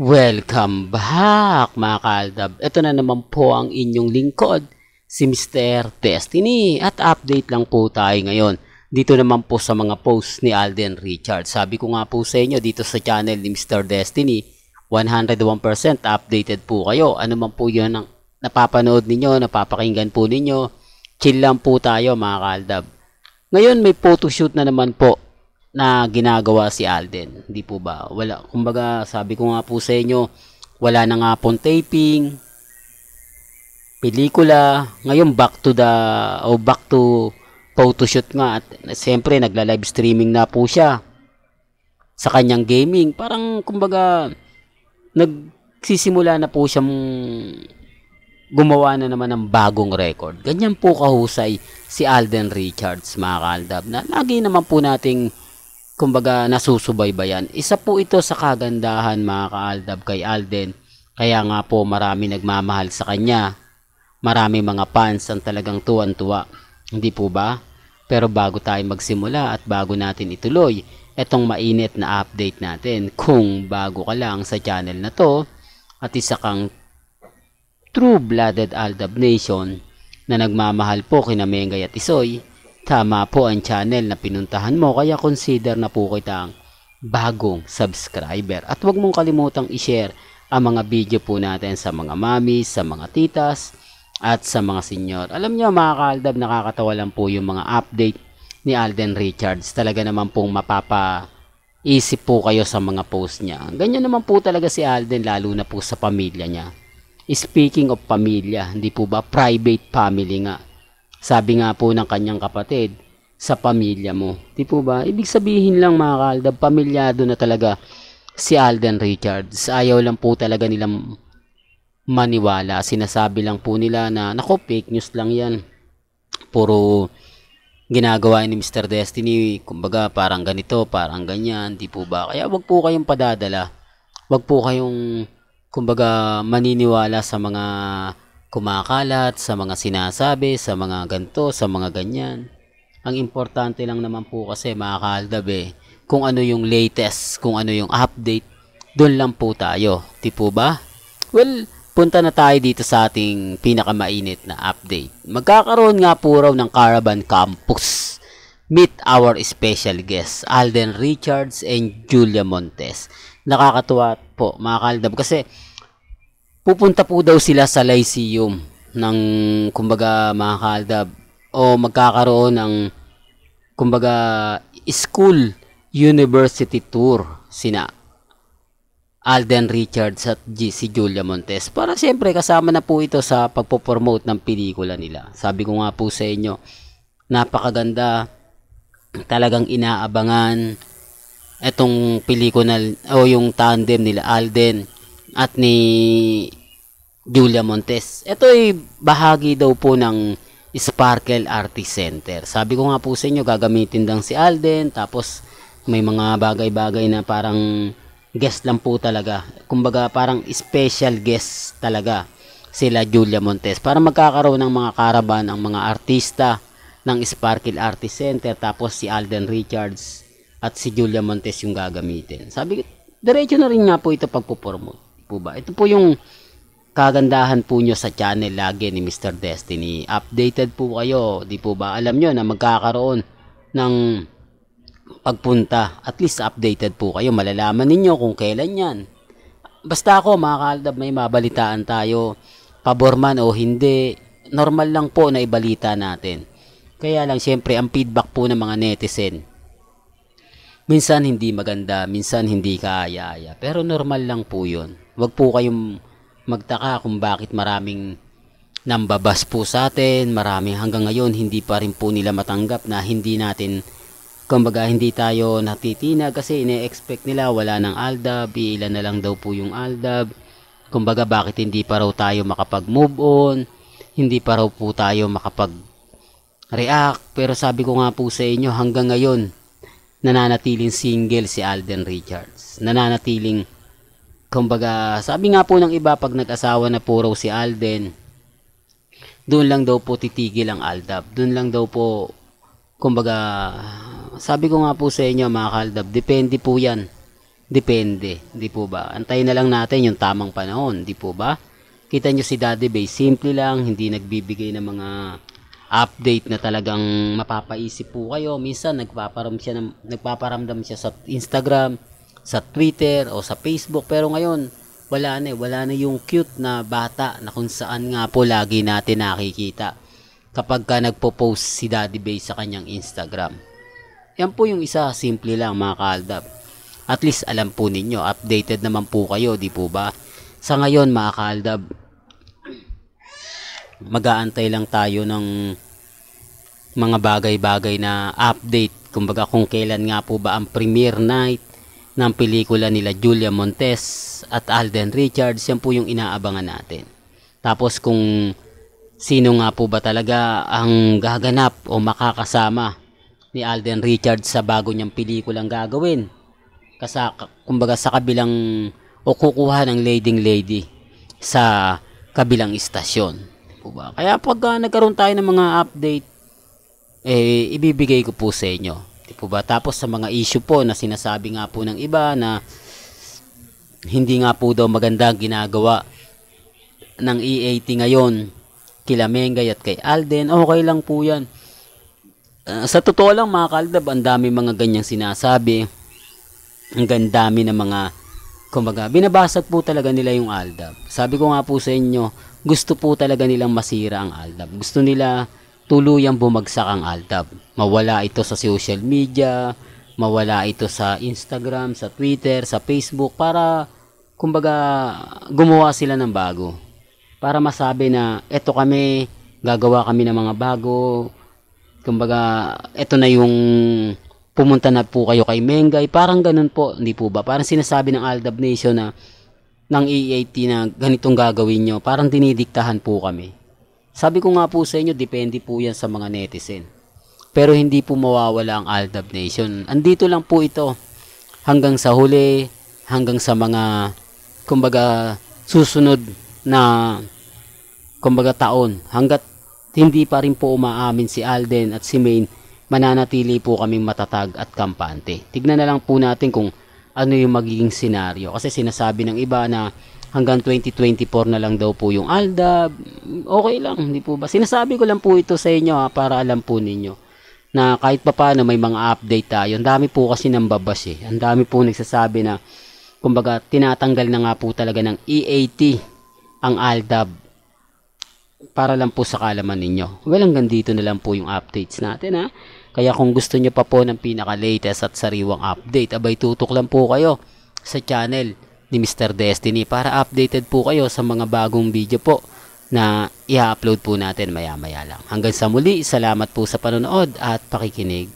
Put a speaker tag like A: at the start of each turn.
A: Welcome back mga kaaldab. Ito na naman po ang inyong lingkod, si Mr. Destiny. At update lang po tayo ngayon. Dito naman po sa mga posts ni Alden Richards. Sabi ko nga po sa inyo dito sa channel ni Mr. Destiny, 101% updated po kayo. Ano man po yun ang napapanood ninyo, napapakinggan po ninyo. Chill lang po tayo mga kaaldab. Ngayon may photoshoot na naman po na ginagawa si Alden. Hindi po ba? Wala. Kumbaga, sabi ko nga po sa inyo, wala na nga pong taping, pelikula. Ngayon, back to photoshoot nga. At siyempre, nagla-live streaming na po siya sa kanyang gaming. Parang, kumbaga, nagsisimula na po siyang gumawa na naman ng bagong record. Ganyan po kahusay si Alden Richards, mga kaaldab, na lagi naman po nating kumbaga nasusubaybayan. Isa po ito sa kagandahan mga kaaldab kay Alden. Kaya nga po marami nagmamahal sa kanya. Marami mga fans ang talagang tuwan-tuwa. Hindi po ba? Pero bago tayo magsimula at bago natin ituloy etong mainit na update natin, kung bago ka lang sa channel na to at isa kang true-blooded Aldab Nation na nagmamahal po kina Mengay at Isoy, tama po ang channel na pinuntahan mo, kaya consider na po kitang bagong subscriber. At huwag mong kalimutang i-share ang mga video po natin sa mga mamis, sa mga titas, at sa mga senior. Alam nyo mga kaaldab, nakakatawa lang po yung mga update ni Alden Richards. Talaga naman pong mapapaisip po kayo sa mga post niya. Ganyan naman po talaga si Alden, lalo na po sa pamilya niya. Speaking of pamilya, hindi po ba private family nga? Sabi nga po ng kanyang kapatid, sa pamilya mo. Di po ba? Ibig sabihin lang mga kaaldab, pamilyado na talaga si Alden Richards. Ayaw lang po talaga nilang maniwala. Sinasabi lang po nila na, nako, fake news lang yan. Puro ginagawa ni Mr. Destiny. Kumbaga, parang ganito, parang ganyan. Di po ba? Kaya wag po kayong padadala. Wag po kayong, kumbaga, maniniwala sa mga kumakalat, sa mga sinasabi, sa mga ganto, sa mga ganyan. Ang importante lang naman po kasi mga kaaldab kung ano yung latest, kung ano yung update, doon lang po tayo. Di po ba? Well, punta na tayo dito sa ating pinakamainit na update. Magkakaroon nga po raw ng Caravan Campus. Meet our special guests, Alden Richards and Julia Montes. Nakakatuwa po mga kaaldab kasi pupunta po daw sila sa Lyceum ng kumbaga mga kaaldab, o magkakaroon ng kumbaga school university tour sina Alden Richards at si Julia Montes, para siyempre kasama na po ito sa pagpopromote ng pelikula nila. Sabi ko nga po sa inyo, napakaganda, talagang inaabangan etong pelikula o yung tandem nila Alden at ni Julia Montes. Ito ay bahagi daw po ng Sparkle Artist Center. Sabi ko nga po sa inyo, gagamitin lang si Alden, tapos may mga bagay-bagay na parang guest lang po talaga. Kumbaga parang special guest talaga sila Julia Montes. Para magkakaroon ng mga caravan ang mga artista ng Sparkle Artist Center, tapos si Alden Richards at si Julia Montes yung gagamitin. Sabi ko, diretso na rin nga po ito pagpupromote. Po ba? Ito po yung kagandahan po nyo sa channel lagi ni Mr. Destiny. Updated po kayo. Di po ba? Alam nyo na magkakaroon ng pagpunta. At least updated po kayo. Malalaman ninyo kung kailan yan. Basta ako mga kaaldab, may mabalitaan tayo. Pabor man o hindi, normal lang po na ibalita natin. Kaya lang syempre ang feedback po ng mga netizen, minsan hindi maganda, minsan hindi kaaya-aya. Pero normal lang po yun. Huwag po kayong magtaka kung bakit maraming nambabas po sa atin. Maraming hanggang ngayon hindi pa rin po nila matanggap na hindi natin, kumbaga hindi tayo natitinag kasi ine-expect nila wala ng Aldab, ilan na lang daw po yung Aldab. Kumbaga bakit hindi pa raw tayo makapag-move on, hindi pa raw po tayo makapag-react. Pero sabi ko nga po sa inyo, hanggang ngayon nananatiling single si Alden Richards. Nananatiling, kumbaga, sabi nga po ng iba, pag nag-asawa na po raw si Alden, doon lang daw po titigil ang Aldab. Doon lang daw po, kumbaga, sabi ko nga po sa inyo mga kaaldab, depende po yan Depende, di po ba? Antayin na lang natin yung tamang panahon, di po ba? Kita nyo si Daddy Bay, simple lang, hindi nagbibigay ng mga update na talagang mapapaisip po kayo. Minsan nagpaparamdam siya sa Instagram, sa Twitter o sa Facebook, pero ngayon wala na yung cute na bata na kung saan nga po lagi natin nakikita kapag ka nagpo-post si Daddy Bay sa kanyang Instagram. Yan po yung isa, simple lang mga kaaldab. At least alam po ninyo, updated naman po kayo, di po ba? Sa ngayon mga kaaldab, mag-aantay lang tayo ng mga bagay-bagay na update. Kumbaga kung kailan nga po ba ang premiere night ng pelikula nila Julia Montes at Alden Richards, yan po yung inaabangan natin. Tapos kung sino nga po ba talaga ang gaganap o makakasama ni Alden Richards sa bago niyang pelikulang gagawin. Kumbaga sa kabilang o kukuha ng leading lady sa kabilang istasyon. Diba? Kaya pag nagkaroon tayo ng mga update, ibibigay ko po sa inyo. Diba? Tapos sa mga issue po na sinasabi nga po ng iba na hindi nga po daw maganda ginagawa ng E80 ngayon kila Mengay at kay Alden, okay lang po yan. Sa totoo lang mga kaaldab, ang dami mga ganyang sinasabi. Ang gandami ng mga, kumbaga, binabasag po talaga nila yung Aldab. Sabi ko nga po sa inyo, gusto po talaga nilang masira ang Aldab. Gusto nila tuluyang bumagsak ang Aldab. Mawala ito sa social media, mawala ito sa Instagram, sa Twitter, sa Facebook, para, kumbaga, gumawa sila ng bago. Para masabi na, eto kami, gagawa kami ng mga bago, kumbaga, eto na yung pumunta na po kayo kay Mengay, parang ganun po, hindi po ba? Parang sinasabi ng Aldab Nation na ng E80 na ganitong gagawin nyo, parang dinidiktahan po kami. Sabi ko nga po sa inyo, depende po yan sa mga netizen. Pero hindi po mawawala ang Aldab Nation. Andito lang po ito hanggang sa huli, hanggang sa mga kumbaga susunod na kumbaga taon, hanggat hindi pa rin po umaamin si Alden at si Maine, mananatili po kaming matatag at kampante. Tignan na lang po natin kung ano yung magiging senaryo. Kasi sinasabi ng iba na hanggang 2024 na lang daw po yung Aldab. Okay lang, hindi po ba? Sinasabi ko lang po ito sa inyo para alam po ninyo na kahit pa paano may mga update tayo. Ang dami po kasi nang babas eh. Ang dami po nagsasabi na kumbaga tinatanggal na nga po talaga ng E80 ang Aldab. Para lang po sa kalaman ninyo. Well, hanggang dito na lang po yung updates natin ha. Kaya kung gusto nyo pa po ng pinaka-latest at sariwang update, abay tutok lang po kayo sa channel ni Mr. Destiny para updated po kayo sa mga bagong video po na i-upload po natin maya-maya lang. Hanggang sa muli, salamat po sa panonood at pakikinig.